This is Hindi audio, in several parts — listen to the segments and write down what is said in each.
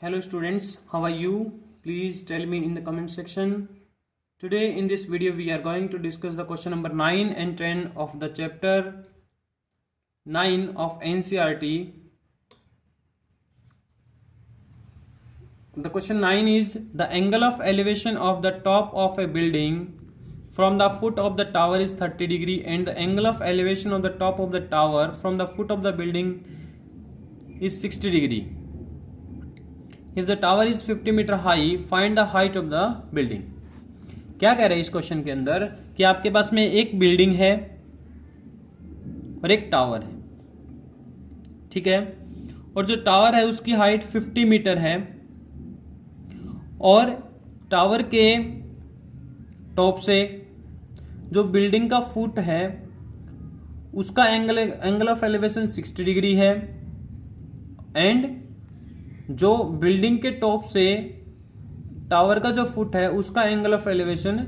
Hello students, how are you? Please tell me in the comment section. Today in this video we are going to discuss the question number 9 and 10 of the chapter 9 of NCERT. The question 9 is the angle of elevation of the top of a building from the foot of the tower is 30 degree and the angle of elevation of the top of the tower from the foot of the building is 60 degree. If the tower is 50 metre high find the height of the building. क्या कह रहे हैं इस क्वेश्चन के अंदर कि आपके पास में एक बिल्डिंग है और एक टावर है, ठीक है, और जो टावर है उसकी हाइट 50 मीटर है और टावर के टॉप से जो बिल्डिंग का फुट है उसका एंगल ऑफ एलिवेशन 60 डिग्री है एंड जो बिल्डिंग के टॉप से टावर का जो फुट है उसका एंगल ऑफ एलिवेशन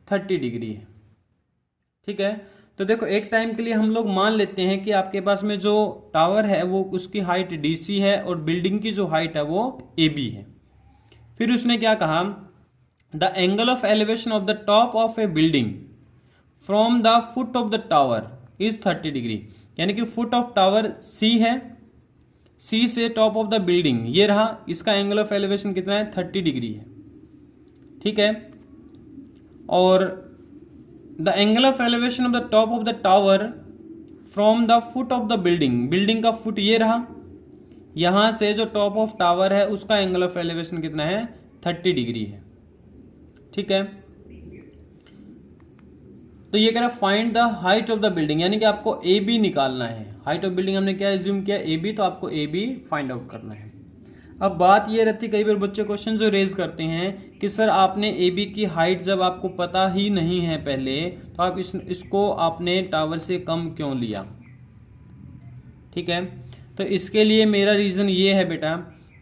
30 डिग्री है, ठीक है. तो देखो एक टाइम के लिए हम लोग मान लेते हैं कि आपके पास में जो टावर है वो उसकी हाइट DC है और बिल्डिंग की जो हाइट है वो AB है. फिर उसने क्या कहा, the angle of elevation of the top of A building from the foot of the tower is 30 degree. यानी कि फुट ऑफ टावर C है, C से टॉप ऑफ द बिल्डिंग ये रहा, इसका एंगल ऑफ एलिवेशन कितना है 30 डिग्री है, ठीक है. और the angle of elevation of the top of the tower from the foot of the building, building का फुट ये रहा, यहां से जो टॉप ऑफ टावर है उसका एंगल ऑफ एलिवेशन कितना है 30 डिग्री है, ठीक है. तो ये कह रहा है find the height of the building, यानी कि आपको AB निकालना है. हाइट ऑफ बिल्डिंग हमने क्या एज्यूम किया AB, तो आपको AB फाइंड आउट करना है. अब बात ये रहती, कई बार बच्चे क्वेश्चन जो रेज करते हैं कि सर आपने AB की हाइट जब आपको पता ही नहीं है पहले तो आप इसको आपने टावर से कम क्यों लिया, ठीक है. तो इसके लिए मेरा रीजन ये है बेटा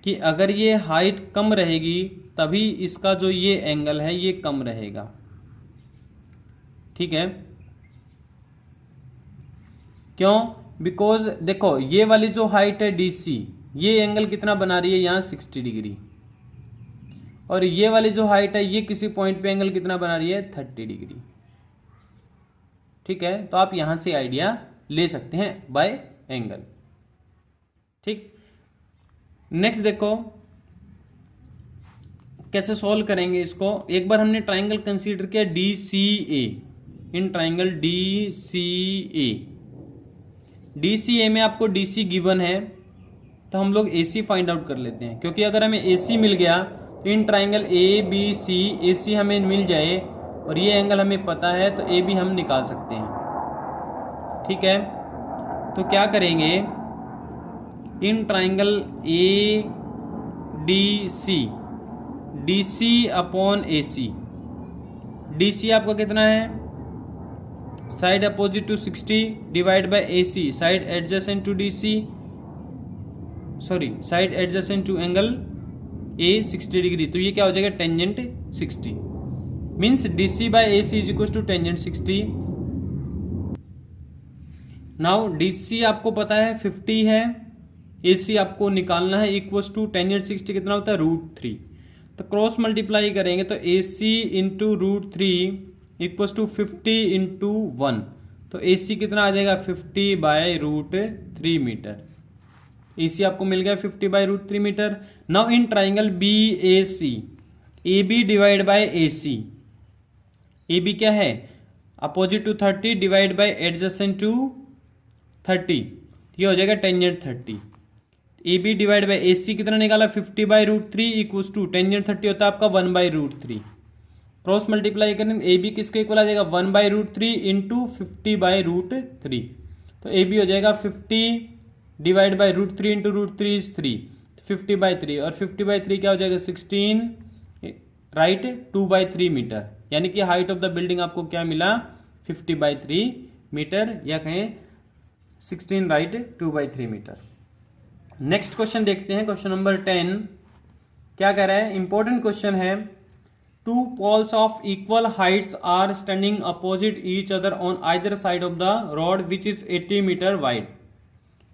कि अगर ये हाइट कम रहेगी तभी इसका जो ये एंगल है ये कम रहेगा, ठीक है. क्यों? बिकॉज देखो ये वाली जो हाइट है DC ये एंगल कितना बना रही है यहां 60 डिग्री और ये वाली जो हाइट है ये किसी पॉइंट पे एंगल कितना बना रही है 30 डिग्री, ठीक है. तो आप यहां से आइडिया ले सकते हैं बाय एंगल, ठीक. नेक्स्ट देखो कैसे सॉल्व करेंगे इसको. एक बार हमने ट्राइंगल कंसीडर किया DCA. इन ट्राइंगल DCA में आपको DC गिवन है तो हम लोग AC फाइंड आउट कर लेते हैं, क्योंकि अगर हमें AC मिल गया तो इन ट्राइंगल ABC AC हमें मिल जाए और ये एंगल हमें पता है तो AB हम निकाल सकते हैं, ठीक है. तो क्या करेंगे, in triangle ADC DC upon AC, DC आपका कितना है side opposite to 60 divide by AC side adjacent to DC, sorry side adjacent to angle A 60 degree. तो ये क्या हो जाएगा tangent 60 means DC by AC is equal to tangent 60. Now DC आपको पता है 50 है, AC आपको निकालना है इक्वल टू टेंजेंट 60 कितना होता है √3. तो क्रॉस मल्टीप्लाई करेंगे तो AC into √3 equals to 50 into 1. तो AC कितना आ जाएगा 50 बाय √3 मीटर. AC आपको मिल गया 50 by √3 metre. Now in triangle BAC AB divide by AC, AB क्या है opposite to 30 divide by adjacent to 30, ये हो जाएगा tangent 30. AB divide by AC कितना निकाला 50 बाय √3 इक्वल्स टू टेंजेंट 30 होता है आपका 1 बाय √3. क्रॉस मल्टीप्लाई करने में AB किसके इक्वल आ जाएगा 1 बाय √3 इंटू 50 बाय √3. तो AB हो जाएगा 50 divide by √3 into √3 is 3, 50 by 3 और 50 बाय 3 क्या हो जाएगा 16 राइट 2 बाय 3 मीटर. यानी कि हाइट ऑफ द बिल्डिंग आपको क्या मिला 50 बाय 3 मीटर या कहें 16 right 2 by 3 metre. Next question देखते हैं, क्वेश्चन नंबर 10 क्या कह रहा है, इंपॉर्टेंट क्वेश्चन है. Two poles of equal heights are standing opposite each other on either side of the rod which is 80 meter wide.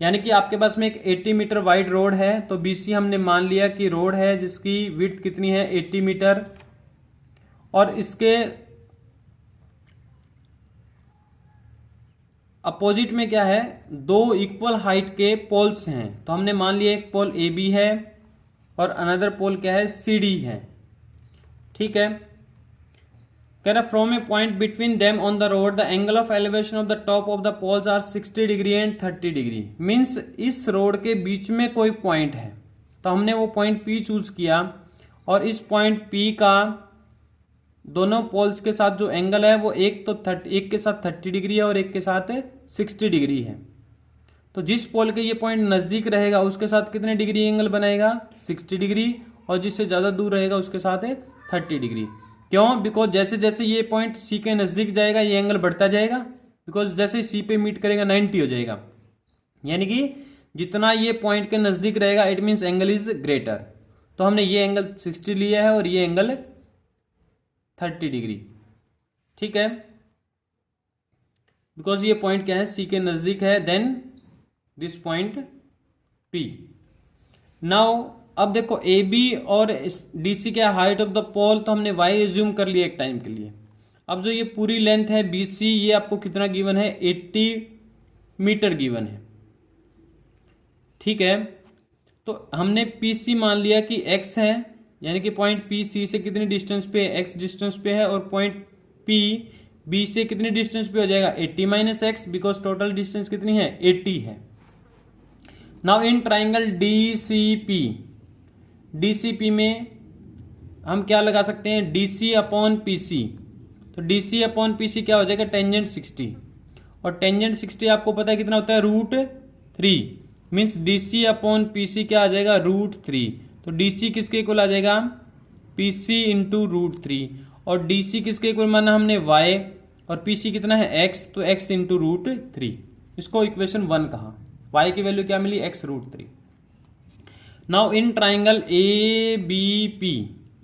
यानी कि आपके पास में एक 80 मीटर वाइड रोड है, तो BC हमने मान लिया कि रोड है जिसकी विड्थ कितनी है 80 मीटर, और इसके अपोजिट में क्या है, दो इक्वल हाइट के पोल्स हैं। तो हमने मान लिया एक पोल AB है और अनदर पोल क्या है CD है। ठीक है, कह रहा from a point between them on the road the angle of elevation of the top of the poles are 60 degree and 30 degree. Means इस रोड के बीच में कोई पॉइंट है, तो हमने वो पॉइंट P चूज किया, और इस पॉइंट P का दोनों पोल्स के साथ जो एंगल है वो एक के साथ 30 डिग्री है और एक के साथ 60 डिग्री है। तो जिस पोल के ये पॉइंट नजदीक रहेगा उसके साथ कितने डिग्री एंगल बनाएगा 60 डिग्री, और जिससे ज्यादा दूर रहेगा उसके साथ 30 डिग्री। क्यों? बिकॉज जैसे जैसे ये पॉइंट C के नजदीक जाएगा ये एंगल बढ़ता जाएगा, बिकॉज जैसे C पे मीट करेगा 90 हो जाएगा, यानी कि जितना ये पॉइंट के नजदीक रहेगा it means angle is greater. तो हमने ये एंगल 60 लिया है और ये एंगल 30 डिग्री। ठीक है, बिकॉज ये पॉइंट क्या है C के नजदीक है, then this point P। Now अब देखो AB और DC क्या हाइट ऑफ द पोल, तो हमने Y एज्यूम कर लिया एक टाइम के लिए। अब जो ये पूरी लेंथ है BC, ये आपको कितना गिवन है 80 मीटर गिवन है। ठीक है, तो हमने PC मान लिया कि X है, यानी कि पॉइंट P C से कितनी डिस्टेंस पे है, X डिस्टेंस पे है, और पॉइंट P B से कितनी डिस्टेंस पे हो जाएगा 80 minus x, because total distance कितनी है 80 है। नाउ इन ट्राइंगल DCP में हम क्या लगा सकते हैं DC अपॉन PC। तो DC अपॉन PC क्या हो जाएगा टेंजेंट 60, और टेंजेंट 60 आपको पता है कितना होता है √3, मीन्स DC अपॉन PC क्या आ जाएगा √3। तो DC किसके इक्वल आ जाएगा PC इंटू √3, और DC किसके इक्वल माना हमने Y, और PC कितना है X, तो X इंटू √3। इसको इक्वेशन 1 कहा। Y की वैल्यू क्या मिली X √3। Now in triangle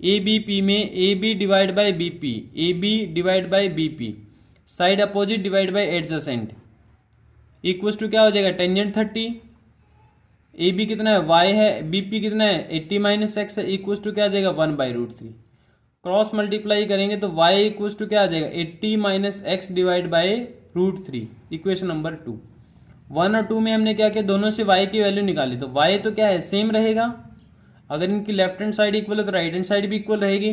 ABP में AB divide by BP side opposite divide by adjacent equals to क्या हो जाएगा टेंजेंट 30। AB कितना है Y है, BP कितना है 80 माइनस एक्स है, इक्वल्स टू क्या आ जाएगा 1/√3। क्रॉस मल्टीप्लाई करेंगे तो Y इक्वल्स टू क्या आ जाएगा 80 minus x divide by √3, equation number 2। 1 और 2 में हमने क्या किया, दोनों से Y की वैल्यू निकाली, तो Y तो क्या है सेम रहेगा। अगर इनकी लेफ्ट हैंड साइड इक्वल है तो राइट हैंड साइड भी इक्वल रहेगी,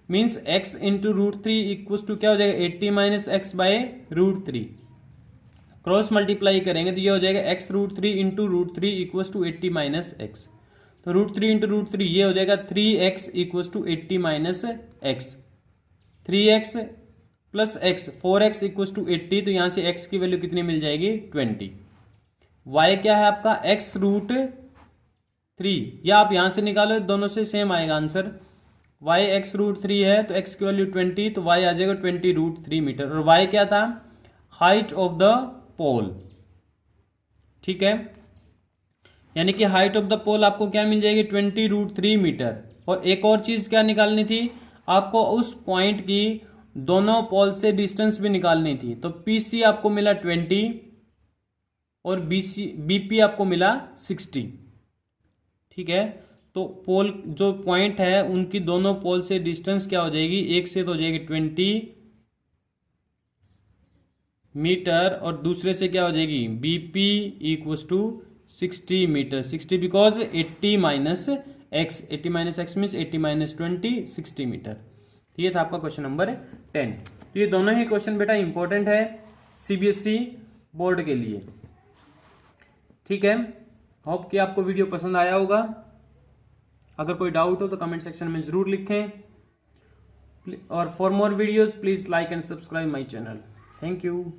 means x into √3 equals to क्या हो जाएगा 80 minus x by √3। Cross multiply करेंगे तो ये हो जाएगा x √3 into √3 equals to 80 minus x. तो √3 इंटू √3 ये हो जाएगा 3x equals to 80 minus x. 3x plus x 4x equals to 80, तो यहाँ से x की वैल्यू कितनी मिल जाएगी 20। y क्या है आपका x √3, या आप यहां से निकालो दोनों से सेम आएगा आंसर। y x √3 है तो x की वैल्यू 20, तो y आ जाएगा 20 √3 मीटर, और y क्या था हाइट ऑफ द पोल। ठीक है, यानी कि हाइट ऑफ द पोल आपको क्या मिल जाएगी 20 √3 मीटर। और एक और चीज क्या निकालनी थी आपको, उस पॉइंट की दोनों पोल से डिस्टेंस भी निकालनी थी। तो PC आपको मिला 20 और BP आपको मिला 60। ठीक है, तो पोल जो पॉइंट है उनकी दोनों पोल से डिस्टेंस क्या हो जाएगी, एक से तो हो जाएगी 20 मीटर और दूसरे से क्या हो जाएगी BP equals to 60 metre. 60 because 80 minus x, 80 minus x means 80 minus 20 60 metre. ये था आपका क्वेश्चन नंबर 10। तो ये दोनों ही क्वेश्चन बेटा इंपॉर्टेंट है CBSE बोर्ड के लिए। ठीक है, होप कि आपको वीडियो पसंद आया होगा। अगर कोई डाउट हो तो कमेंट सेक्शन में जरूर लिखें, और for more videos please like and subscribe my channel. Thank you.